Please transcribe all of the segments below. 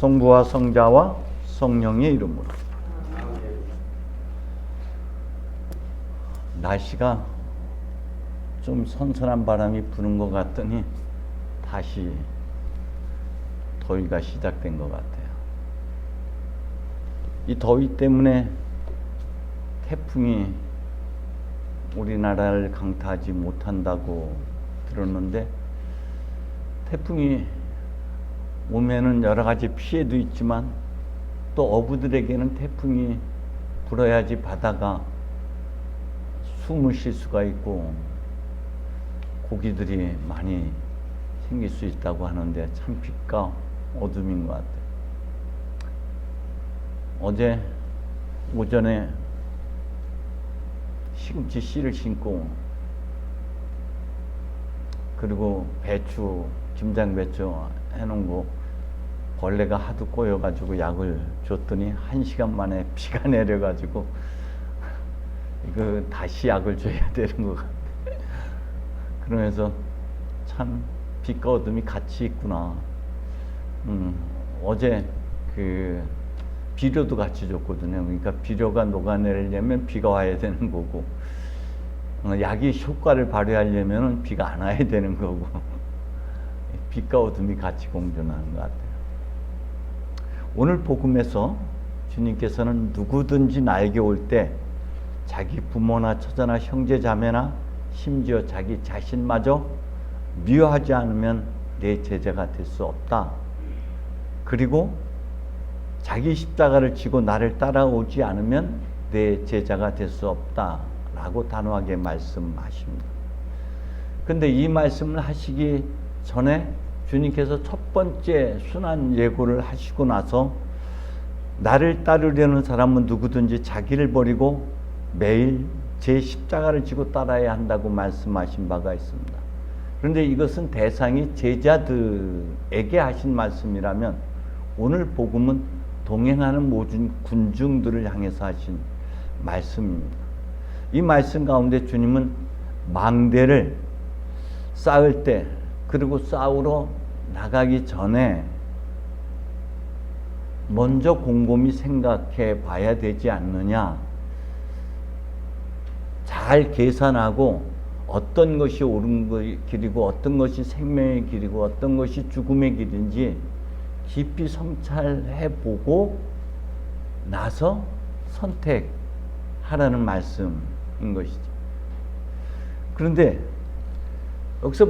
성부와 성자와 성령의 이름으로. 날씨가 좀 선선한 바람이 부는 것 같더니 다시 더위가 시작된 것 같아요. 이 더위 때문에 태풍이 우리나라를 강타하지 못한다고 들었는데, 태풍이 오면은 여러 가지 피해도 있지만 또 어부들에게는 태풍이 불어야지 바다가 숨을 쉴 수가 있고 고기들이 많이 생길 수 있다고 하는데, 참 빛과 어둠인 것 같아요. 어제 오전에 시금치 씨를 심고, 그리고 배추, 김장배추 해놓은 거 벌레가 하도 꼬여가지고 약을 줬더니 1시간 만에 비가 내려가지고 이거 다시 약을 줘야 되는 것 같아. 그러면서 참 빛과 어둠이 같이 있구나. 어제 그 비료도 같이 줬거든요. 그러니까 비료가 녹아내리려면 비가 와야 되는 거고, 약이 효과를 발휘하려면 비가 안 와야 되는 거고, 빛과 어둠이 같이 공존하는 것 같아요. 오늘 복음에서 주님께서는 누구든지 나에게 올 때 자기 부모나 처자나 형제 자매나 심지어 자기 자신마저 미워하지 않으면 내 제자가 될 수 없다. 그리고 자기 십자가를 지고 나를 따라오지 않으면 내 제자가 될 수 없다 라고 단호하게 말씀하십니다. 근데 이 말씀을 하시기 전에 주님께서 첫 번째 순환 예고를 하시고 나서, 나를 따르려는 사람은 누구든지 자기를 버리고 매일 제 십자가를 지고 따라야 한다고 말씀하신 바가 있습니다. 그런데 이것은 대상이 제자들에게 하신 말씀이라면, 오늘 복음은 동행하는 모든 군중들을 향해서 하신 말씀입니다. 이 말씀 가운데 주님은 망대를 쌓을 때, 그리고 싸우러 나가기 전에 먼저 곰곰이 생각해 봐야 되지 않느냐. 잘 계산하고 어떤 것이 옳은 길이고 어떤 것이 생명의 길이고 어떤 것이 죽음의 길인지 깊이 성찰해 보고 나서 선택하라는 말씀인 것이죠. 그런데 여기서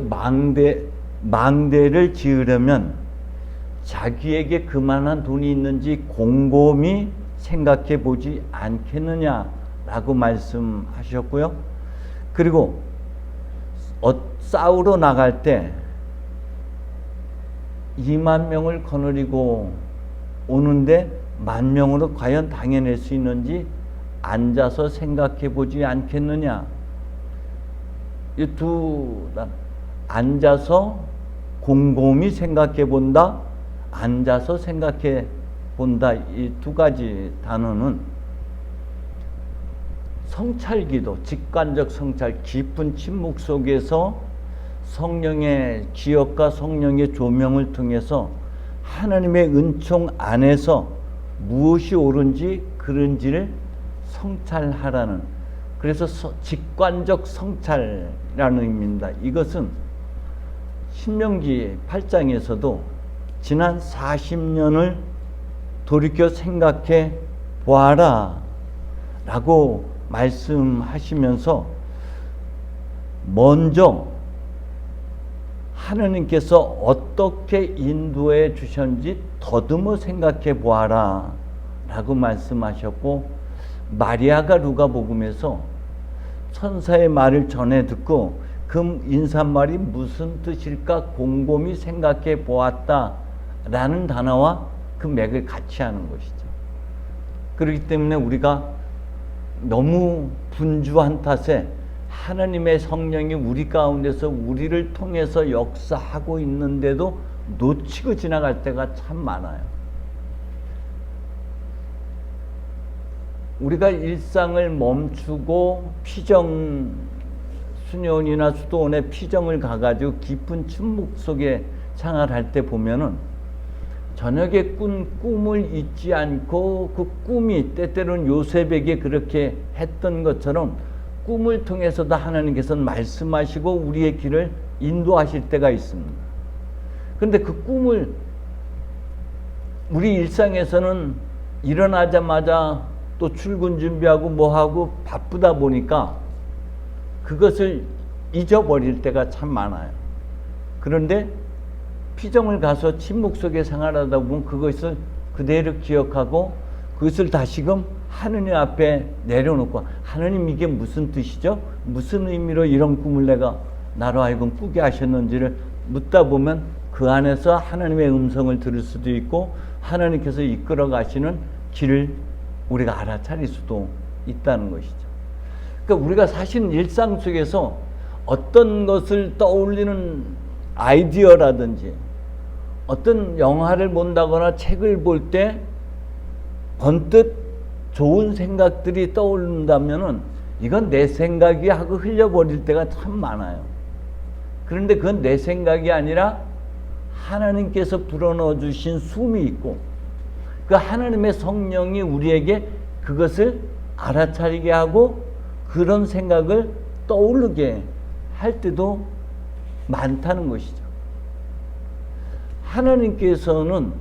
망대를 지으려면 자기에게 그만한 돈이 있는지 곰곰이 생각해 보지 않겠느냐라고 말씀하셨고요. 그리고 싸우러 나갈 때 2만 명을 거느리고 오는데 10,000명으로 과연 당해낼 수 있는지 앉아서 생각해 보지 않겠느냐. 이 앉아서 곰곰이 생각해 본다, 앉아서 생각해 본다, 이 두 가지 단어는 성찰기도, 직관적 성찰, 깊은 침묵 속에서 성령의 기억과 성령의 조명을 통해서 하나님의 은총 안에서 무엇이 옳은지 그른지를 성찰하라는, 그래서 직관적 성찰이라는 의미입니다. 이것은 신명기 8장에서도 지난 40년을 돌이켜 생각해 보아라 라고 말씀하시면서, 먼저 하느님께서 어떻게 인도해 주셨는지 더듬어 생각해 보아라 라고 말씀하셨고, 마리아가 누가복음에서 천사의 말을 전해 듣고 그 인사말이 무슨 뜻일까 곰곰이 생각해 보았다 라는 단어와 그 맥을 같이 하는 것이죠. 그렇기 때문에 우리가 너무 분주한 탓에 하나님의 성령이 우리 가운데서 우리를 통해서 역사하고 있는데도 놓치고 지나갈 때가 참 많아요. 우리가 일상을 멈추고 수녀원이나 수도원에 피정을 가가지고 깊은 침묵 속에 생활할 때 보면은 저녁에 꾼 꿈을 잊지 않고 그 꿈이 때때로는 요셉에게 그렇게 했던 것처럼 꿈을 통해서도 하나님께서는 말씀하시고 우리의 길을 인도하실 때가 있습니다. 그런데 그 꿈을 우리 일상에서는 일어나자마자 또 출근 준비하고 뭐하고 바쁘다 보니까 그것을 잊어버릴 때가 참 많아요. 그런데 피정을 가서 침묵 속에 생활하다 보면 그것을 그대로 기억하고 그것을 다시금 하느님 앞에 내려놓고, 하느님 이게 무슨 뜻이죠? 무슨 의미로 이런 꿈을 내가 나로 하여금 꾸게 하셨는지를 묻다 보면 그 안에서 하나님의 음성을 들을 수도 있고 하나님께서 이끌어 가시는 길을 우리가 알아차릴 수도 있다는 것이죠. 그러니까 우리가 사실 일상 속에서 어떤 것을 떠올리는 아이디어라든지 어떤 영화를 본다거나 책을 볼 때 번뜩 좋은 생각들이 떠오른다면은 이건 내 생각이 하고 흘려버릴 때가 참 많아요. 그런데 그건 내 생각이 아니라 하나님께서 불어넣어 주신 숨이 있고 그 하나님의 성령이 우리에게 그것을 알아차리게 하고 그런 생각을 떠오르게 할 때도 많다는 것이죠. 하나님께서는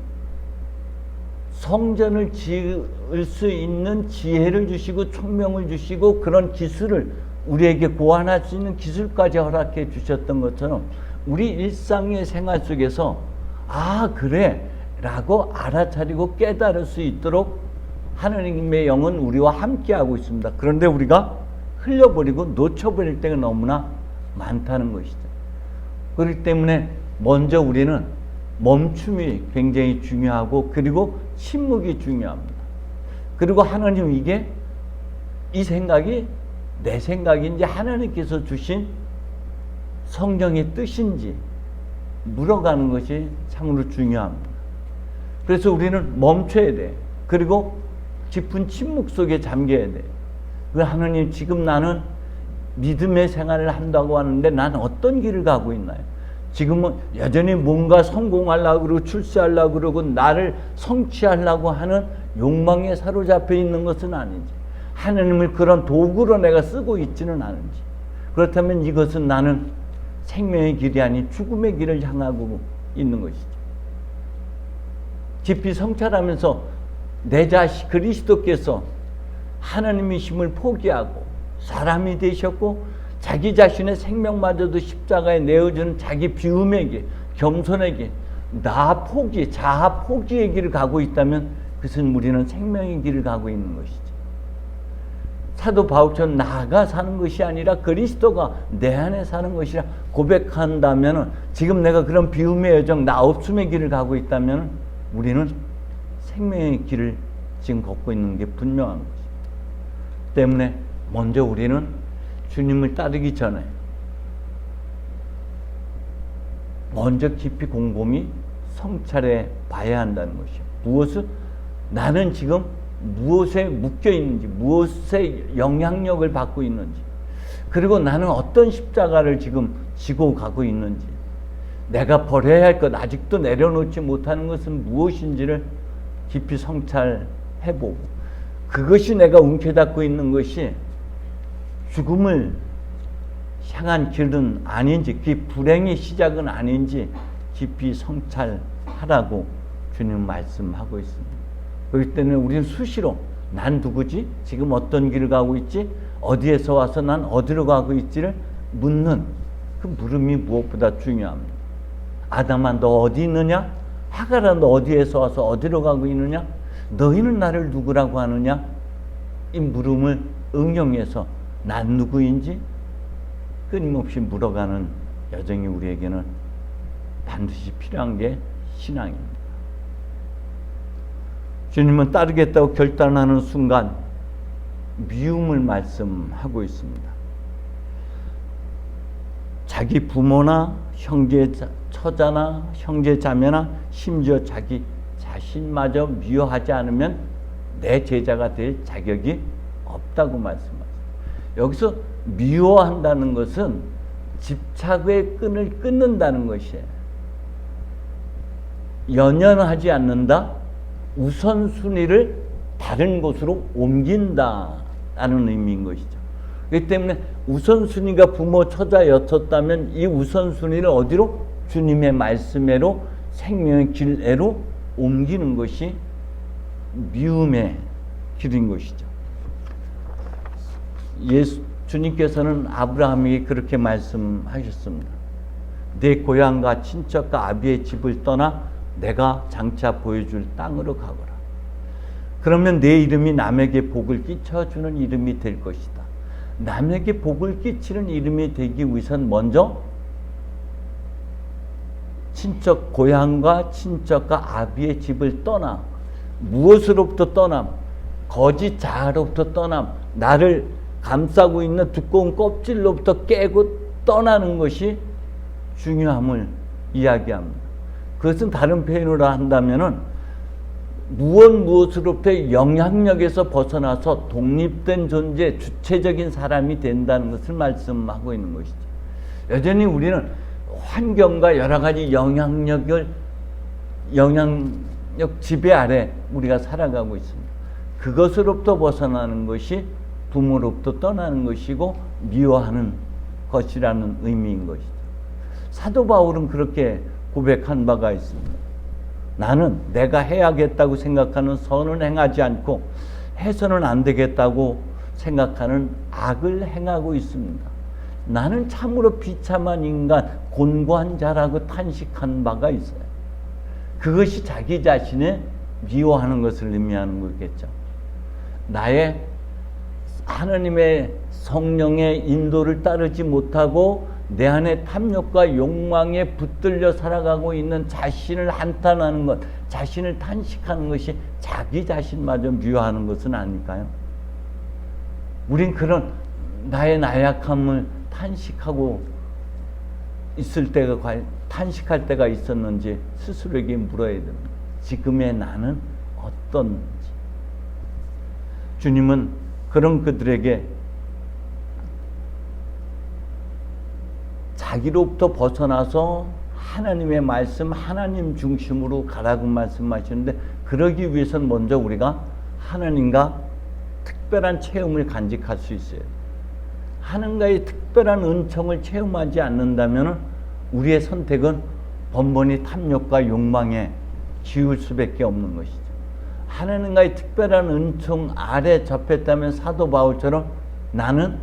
성전을 지을 수 있는 지혜를 주시고 총명을 주시고 그런 기술을 우리에게 고안할 수 있는 기술까지 허락해 주셨던 것처럼 우리 일상의 생활 속에서 아 그래 라고 알아차리고 깨달을 수 있도록 하나님의 영은 우리와 함께하고 있습니다. 그런데 우리가 흘려버리고 놓쳐버릴 때가 너무나 많다는 것이죠. 그렇기 때문에 먼저 우리는 멈춤이 굉장히 중요하고 그리고 침묵이 중요합니다. 그리고 하나님 이게 이 생각이 내 생각인지 하나님께서 주신 성경의 뜻인지 물어가는 것이 참으로 중요합니다. 그래서 우리는 멈춰야 돼. 그리고 깊은 침묵 속에 잠겨야 돼. 하나님 지금 나는 믿음의 생활을 한다고 하는데 나는 어떤 길을 가고 있나요? 지금은 여전히 뭔가 성공하려고 그러고 출세하려고 그러고 나를 성취하려고 하는 욕망에 사로잡혀 있는 것은 아닌지, 하나님을 그런 도구로 내가 쓰고 있지는 않은지, 그렇다면 이것은 나는 생명의 길이 아닌 죽음의 길을 향하고 있는 것이죠. 깊이 성찰하면서 내 자식 그리스도께서 하나님이심을 포기하고 사람이 되셨고 자기 자신의 생명마저도 십자가에 내어주는 자기 비움에게 겸손에게 나 포기, 자아 포기의 길을 가고 있다면 그것은 우리는 생명의 길을 가고 있는 것이죠. 사도 바울처럼 나가 사는 것이 아니라 그리스도가 내 안에 사는 것이라 고백한다면 지금 내가 그런 비움의 여정, 나 없음의 길을 가고 있다면 우리는 생명의 길을 지금 걷고 있는 게 분명한 것이죠. 때문에 먼저 우리는 주님을 따르기 전에 먼저 깊이 곰곰이 성찰해 봐야 한다는 것이죠. 무엇을 나는 지금 무엇에 묶여 있는지, 무엇의 영향력을 받고 있는지, 그리고 나는 어떤 십자가를 지금 지고 가고 있는지, 내가 버려야 할 것, 아직도 내려놓지 못하는 것은 무엇인지를 깊이 성찰해보고 그것이 내가 움켜잡고 있는 것이 죽음을 향한 길은 아닌지, 그 불행의 시작은 아닌지 깊이 성찰하라고 주님 말씀하고 있습니다. 그렇기 때문에 우리는 수시로 난 누구지? 지금 어떤 길을 가고 있지? 어디에서 와서 난 어디로 가고 있지를 묻는 그 물음이 무엇보다 중요합니다. 아담아 너 어디 있느냐? 하갈아 너 어디에서 와서 어디로 가고 있느냐? 너희는 나를 누구라고 하느냐? 이 물음을 응용해서 난 누구인지 끊임없이 물어가는 여정이 우리에게는 반드시 필요한 게 신앙입니다. 주님은 따르겠다고 결단하는 순간 미움을 말씀하고 있습니다. 자기 부모나 형제 처자나 형제 자매나 심지어 자기 자신마저 미워하지 않으면 내 제자가 될 자격이 없다고 말씀하셨습니다. 여기서 미워한다는 것은 집착의 끈을 끊는다는 것이에요. 연연하지 않는다. 우선순위를 다른 곳으로 옮긴다라는 의미인 것이죠. 그렇기 때문에 우선순위가 부모 처자였었다면 이 우선순위를 어디로? 주님의 말씀에로, 생명의 길에로 옮기는 것이 미움의 길인 것이죠. 주님께서는 아브라함에게 그렇게 말씀하셨습니다. 내 고향과 친척과 아비의 집을 떠나 내가 장차 보여줄 땅으로 가거라. 그러면 내 이름이 남에게 복을 끼쳐주는 이름이 될 것이다. 남에게 복을 끼치는 이름이 되기 위해선 먼저 친척 고향과 친척과 아비의 집을 떠나, 무엇으로부터 떠남? 거짓 자아로부터 떠남, 나를 감싸고 있는 두꺼운 껍질로부터 깨고 떠나는 것이 중요함을 이야기합니다. 그것은 다른 표현으로 한다면은 무엇으로부터 영향력에서 벗어나서 독립된 존재, 주체적인 사람이 된다는 것을 말씀하고 있는 것이죠. 여전히 우리는 환경과 여러 가지 영향력 지배 아래 우리가 살아가고 있습니다. 그것으로부터 벗어나는 것이 부모로부터 떠나는 것이고 미워하는 것이라는 의미인 것이죠. 사도 바울은 그렇게 고백한 바가 있습니다. 나는 내가 해야겠다고 생각하는 선은 행하지 않고 해서는 안 되겠다고 생각하는 악을 행하고 있습니다. 나는 참으로 비참한 인간, 곤고한 자라고 탄식한 바가 있어요. 그것이 자기 자신을 미워하는 것을 의미하는 거겠죠. 나의 하나님의 성령의 인도를 따르지 못하고 내 안에 탐욕과 욕망에 붙들려 살아가고 있는 자신을 한탄하는 것, 자신을 탄식하는 것이 자기 자신마저 미워하는 것은 아닐까요? 우린 그런 나의 나약함을 탄식하고 있을 때가 탄식할 때가 있었는지 스스로에게 물어야 됩니다. 지금의 나는 어떤지. 주님은 그런 그들에게 자기로부터 벗어나서 하나님의 말씀, 하나님 중심으로 가라고 말씀하시는데, 그러기 위해서는 먼저 우리가 하나님과 특별한 체험을 간직할 수 있어요. 하나님과의 특별한 은총을 체험하지 않는다면 우리의 선택은 번번이 탐욕과 욕망에 기울 수밖에 없는 것이죠. 하나님과의 특별한 은총 아래 접했다면 사도 바울처럼 나는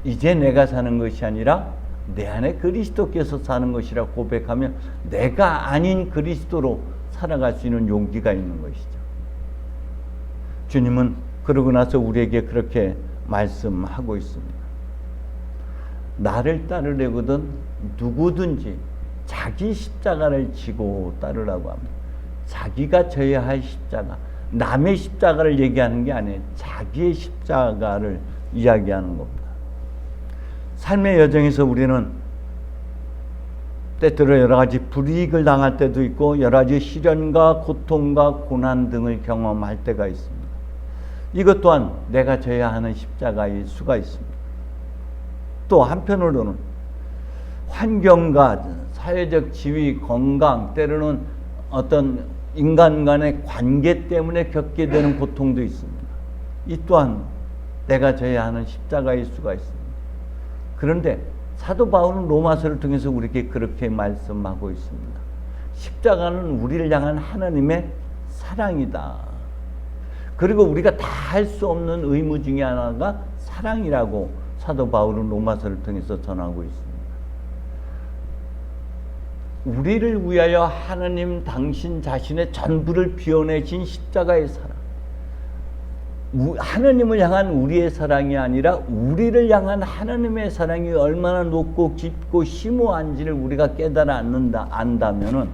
이제 내가 사는 것이 아니라 내 안에 그리스도께서 사는 것이라 고백하면 내가 아닌 그리스도로 살아갈 수 있는 용기가 있는 것이죠. 주님은 그러고 나서 우리에게 그렇게 말씀하고 있습니다. 나를 따르려거든 누구든지 자기 십자가를 지고 따르라고 합니다. 자기가 져야 할 십자가, 남의 십자가를 얘기하는 게 아니에요. 자기의 십자가를 이야기하는 겁니다. 삶의 여정에서 우리는 때때로 여러 가지 불이익을 당할 때도 있고 여러 가지 시련과 고통과 고난 등을 경험할 때가 있습니다. 이것 또한 내가 져야 하는 십자가일 수가 있습니다. 또 한편으로는 환경과 사회적 지위, 건강, 때로는 어떤 인간 간의 관계 때문에 겪게 되는 고통도 있습니다. 이 또한 내가 져야 하는 십자가일 수가 있습니다. 그런데 사도 바울은 로마서를 통해서 우리에게 그렇게 말씀하고 있습니다. 십자가는 우리를 향한 하나님의 사랑이다. 그리고 우리가 다 할 수 없는 의무 중에 하나가 사랑이라고 사도 바울은 로마서를 통해서 전하고 있습니다. 우리를 위하여 하나님 당신 자신의 전부를 비워내신 십자가의 사랑, 하나님을 향한 우리의 사랑이 아니라 우리를 향한 하나님의 사랑이 얼마나 높고 깊고 심오한지를 우리가 깨달아 안다면은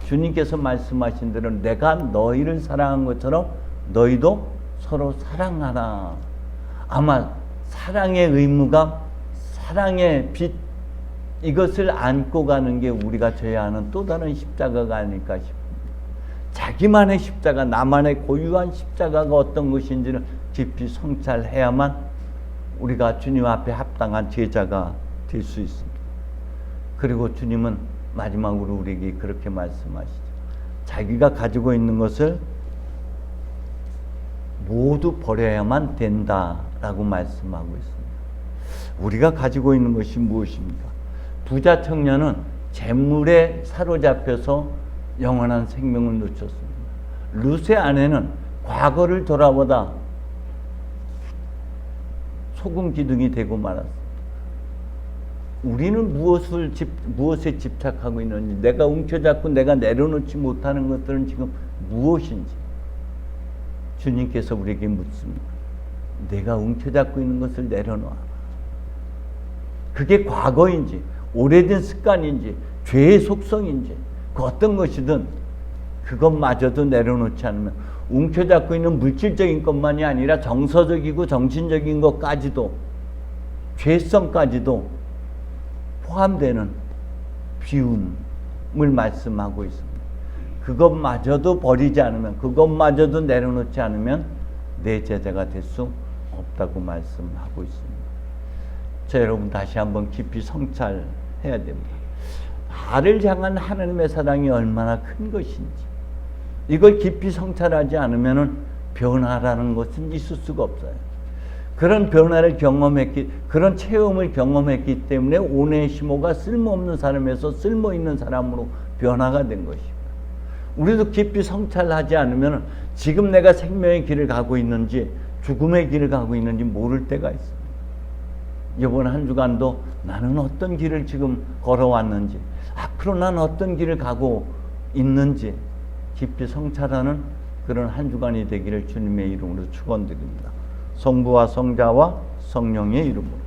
주님께서 말씀하신 대로 내가 너희를 사랑한 것처럼 너희도 서로 사랑하라. 아마 사랑의 의무가, 사랑의 빛, 이것을 안고 가는 게 우리가 져야 하는 또 다른 십자가가 아닐까 싶습니다. 자기만의 십자가, 나만의 고유한 십자가가 어떤 것인지를 깊이 성찰해야만 우리가 주님 앞에 합당한 제자가 될 수 있습니다. 그리고 주님은 마지막으로 우리에게 그렇게 말씀하시죠. 자기가 가지고 있는 것을 모두 버려야만 된다라고 말씀하고 있습니다. 우리가 가지고 있는 것이 무엇입니까? 부자 청년은 재물에 사로잡혀서 영원한 생명을 놓쳤습니다. 룻의 아내는 과거를 돌아보다 소금 기둥이 되고 말았습니다. 우리는 무엇에 집착하고 있는지, 내가 움켜잡고 내가 내려놓지 못하는 것들은 지금 무엇인지 주님께서 우리에게 묻습니다. 내가 움켜잡고 있는 것을 내려놔. 그게 과거인지 오래된 습관인지 죄의 속성인지 그 어떤 것이든 그것마저도 내려놓지 않으면, 움켜잡고 있는 물질적인 것만이 아니라 정서적이고 정신적인 것까지도, 죄성까지도 포함되는 비움을 말씀하고 있습니다. 그것마저도 버리지 않으면, 그것마저도 내려놓지 않으면 내 제자가 될 수 없다고 말씀하고 있습니다. 자, 여러분 다시 한번 깊이 성찰해야 됩니다. 나를 향한 하나님의 사랑이 얼마나 큰 것인지, 이걸 깊이 성찰하지 않으면 변화라는 것은 있을 수가 없어요. 그런 변화를 그런 체험을 경험했기 때문에 오네시모가 쓸모없는 사람에서 쓸모있는 사람으로 변화가 된 것입니다. 우리도 깊이 성찰하지 않으면 지금 내가 생명의 길을 가고 있는지 죽음의 길을 가고 있는지 모를 때가 있습니다. 이번 한 주간도 나는 어떤 길을 지금 걸어왔는지, 앞으로 나는 어떤 길을 가고 있는지 깊이 성찰하는 그런 한 주간이 되기를 주님의 이름으로 축원드립니다. 성부와 성자와 성령의 이름으로.